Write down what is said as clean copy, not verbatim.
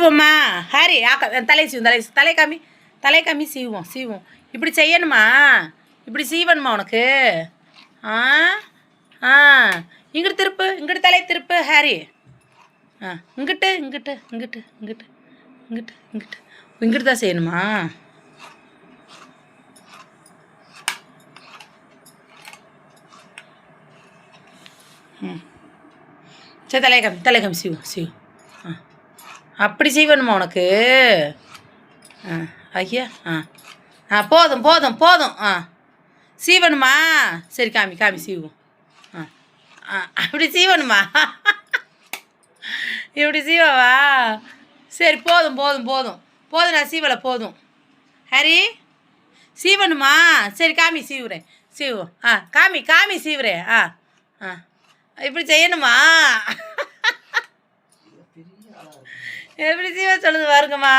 சீவுவோம்மா Harry தலை சீவும் தலை காமி சீவுவோம் இப்படி செய்யணுமா இப்படி சீவணுமா உனக்கு ஆ ஆ இங்கிட்டு திருப்பு இங்கிட்டு தலை திருப்பு ஹாரி இங்கிட்டு இங்கிட்டு இங்கிட்டு இங்கிட்டு இங்கிட்டு இங்கிட்டு இங்கிட்டு தான் செய்யணுமா சரி தலைக்காமி சீவும் அப்படி செய்வணுமா உனக்கு ஐயா போதும் சீவணுமா சரி காமி சீவும் அப்படி சீவணுமா இப்படி சீவாவா சரி போதும் நான் சீவலை போதும் ஹரி சீவணுமா சரி காமி சீவுறேன் சீவும் காமி சீவுறேன் இப்படி செய்யணுமா எப்படி சீவ சொல்லுது பாருங்கம்மா